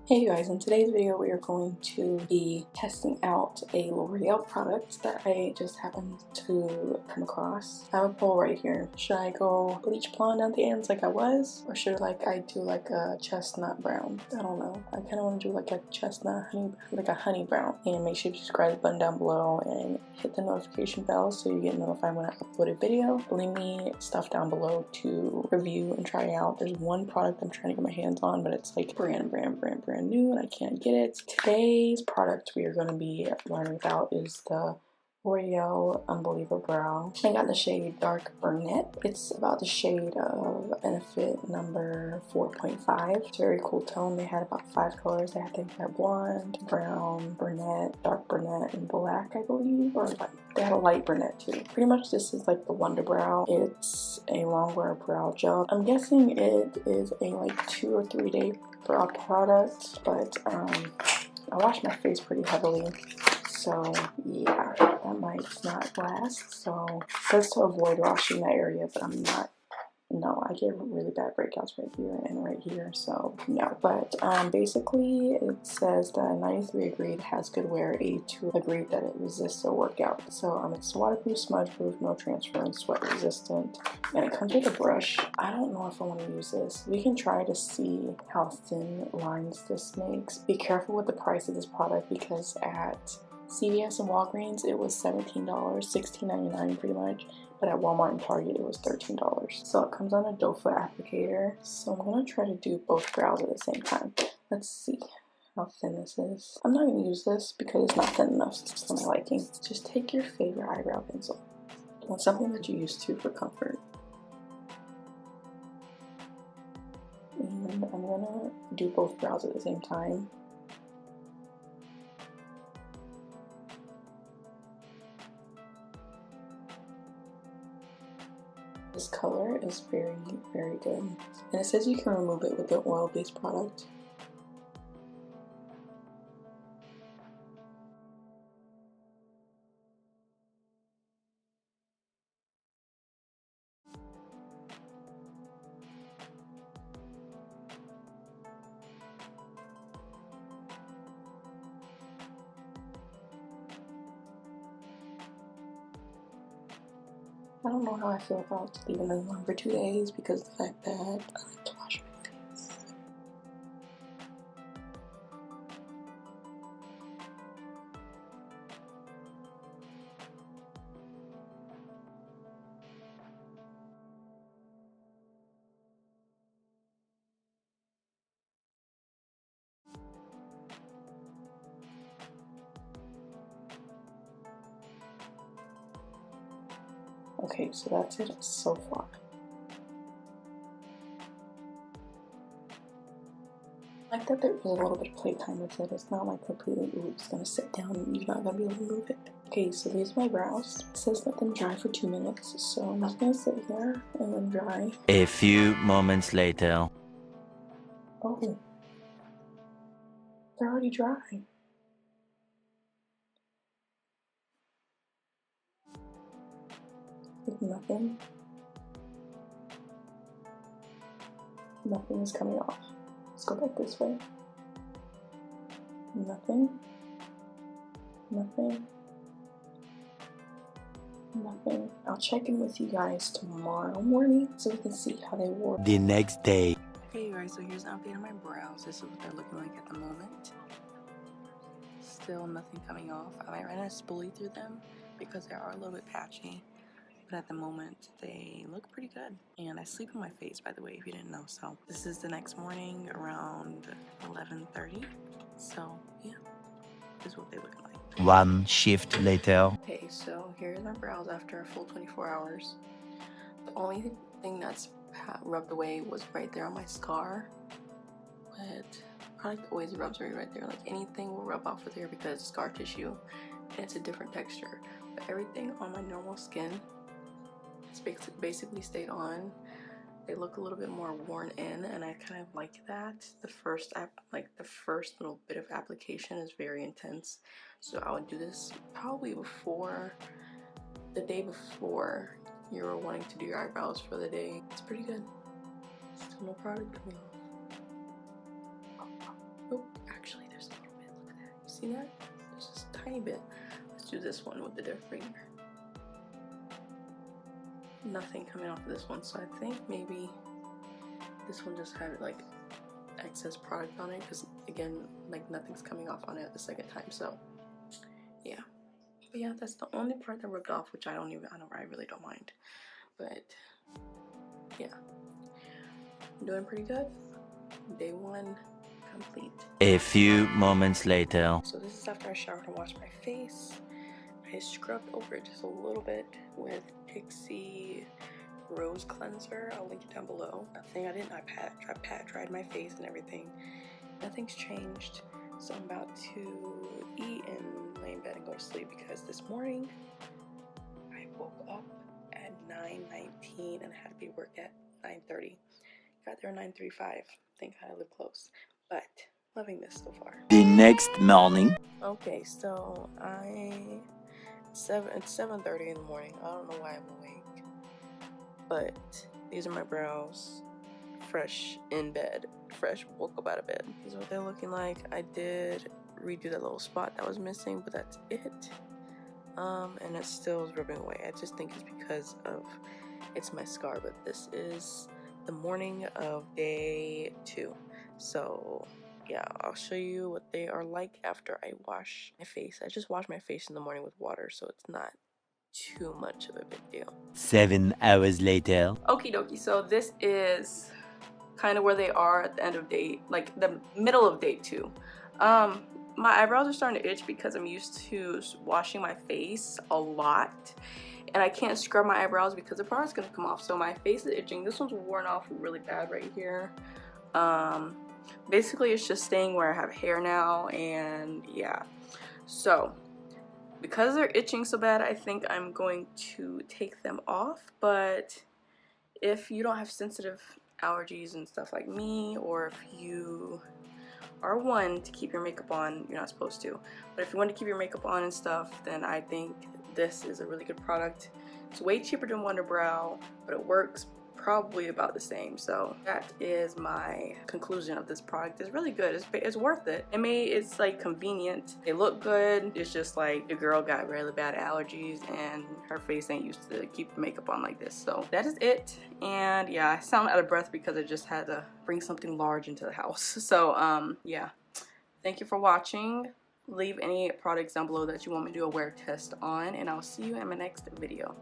Hey guys, in today's video we are going to be testing out a L'Oreal product that I just happened to come across. I have a poll right here. Should I go bleach blonde at the ends like I was? Or should I do like a chestnut brown? I don't know. I kind of want to do like a chestnut honey, like a honey brown. And make sure you subscribe to the button down below and hit the notification bell so you get notified when I upload a video. Leave me stuff down below to review and try out. There's one product I'm trying to get my hands on, but it's like brand new and I can't get it. Today's product we are going to be learning about is the L'Oreal Unbelievabrow. I got the shade Dark Brunette. It's about the shade of Benefit number 4.5. It's a very cool tone. They had about 5 colors. They had blonde, brown, brunette, dark brunette, and black, I believe, or like they had a light brunette too. Pretty much this is like the Wonder Brow. It's a long wear brow gel. I'm guessing it is a like 2 or 3 day brow product, but I wash my face pretty heavily, so yeah, that might not last. So just to avoid washing that area, but I'm not. No, I get really bad breakouts right here and right here, so no. But basically it says that 93 agreed has good wear, 82 agreed that it resists a workout. So it's waterproof, smudge proof, no transference, sweat resistant, and it comes with a brush. I don't know if I want to use this. We can try to see how thin lines this makes. Be careful with the price of this product because at CVS and Walgreens it was $17, $16.99 pretty much. But at Walmart and Target it was $13. So it comes on a doe foot applicator. So I'm gonna try to do both brows at the same time. Let's see how thin this is. I'm not gonna use this because it's not thin enough for my liking. Just take your favorite eyebrow pencil. Want something that you're used to for comfort. And I'm gonna do both brows at the same time. This color is very, very good. And it says you can remove it with the oil-based product. I don't know how I feel about leaving them on for 2 days because of the fact that I like to wash my face. Okay, so that's it so far. I like that there was a little bit of playtime with it. It's not like completely, ooh, it's gonna sit down and you're not gonna be able to move it. Okay, so these are my brows. It says let them dry for 2 minutes, so I'm just gonna sit here and let them dry. A few moments later. Oh, they're already dry. Like nothing is coming off. Let's go back this way. Nothing. I'll check in with you guys tomorrow morning so we can see how they work. The next day. Okay, you guys, so here's an update on my brows. This is what they're looking like at the moment. Still nothing coming off. I might run a spoolie through them because they are a little bit patchy. But at the moment, they look pretty good. And I sleep on my face, by the way, if you didn't know. So this is the next morning around 11:30. So yeah, this is what they look like. One shift later. Okay, so here's my brows after a full 24 hours. The only thing that's rubbed away was right there on my scar. But product always rubs right there. Like anything will rub off of there because it's scar tissue and it's a different texture. But everything on my normal skin, it's basically stayed on. They look a little bit more worn in, and I kind of like that. The first little bit of application is very intense, so I would do this probably the day before you were wanting to do your eyebrows for the day. It's pretty good. Still no product coming off. Oh, actually there's a little bit. Look at that. You see that? There's just a tiny bit. Let's do this one with the different. Nothing coming off of this one, so I think maybe this one just had like excess product on it, because again, like nothing's coming off on it the second time. So yeah, but yeah, that's the only part that rubbed off, which I really don't mind. But yeah, I'm doing pretty good. Day 1 complete. A few moments later. So this is after I showered and washed my face. I scrubbed over it just a little bit with Pixie Rose Cleanser. I'll link it down below. Nothing, I dried my face and everything. Nothing's changed. So I'm about to eat and lay in bed and go to sleep, because this morning I woke up at 9:19 and had to be work at 9:30. Got there at 9:35. Thank God I live close. But loving this so far. The next morning. Okay, so it's 7:30 in the morning. I don't know why I'm awake, but these are my brows, fresh in bed, fresh woke up out of bed. These are what they're looking like. I did redo that little spot that was missing, but that's it. And it still is rubbing away. I just think it's because of it's my scar, but this is the morning of day 2. So yeah, I'll show you what they are like after I wash my face. I just wash my face in the morning with water, so it's not too much of a big deal. 7 hours later. Okie dokie, so this is kind of where they are at the end of day, like the middle of day 2. My eyebrows are starting to itch because I'm used to washing my face a lot, and I can't scrub my eyebrows because the product's gonna come off, so my face is itching. This one's worn off really bad right here. Basically it's just staying where I have hair now, and yeah, so because they're itching so bad, I think I'm going to take them off. But if you don't have sensitive allergies and stuff like me, or if you are one to keep your makeup on, you're not supposed to, but if you want to keep your makeup on and stuff, then I think this is a really good product. It's way cheaper than Wonder Brow, but it works probably about the same. So that is my conclusion of this product. It's really good. It's worth it. It's like convenient. They look good. It's just like the girl got really bad allergies and her face ain't used to keep the makeup on like this. So that is it. And yeah, I sound out of breath because I just had to bring something large into the house. So yeah, thank you for watching. Leave any products down below that you want me to do a wear test on, and I'll see you in my next video.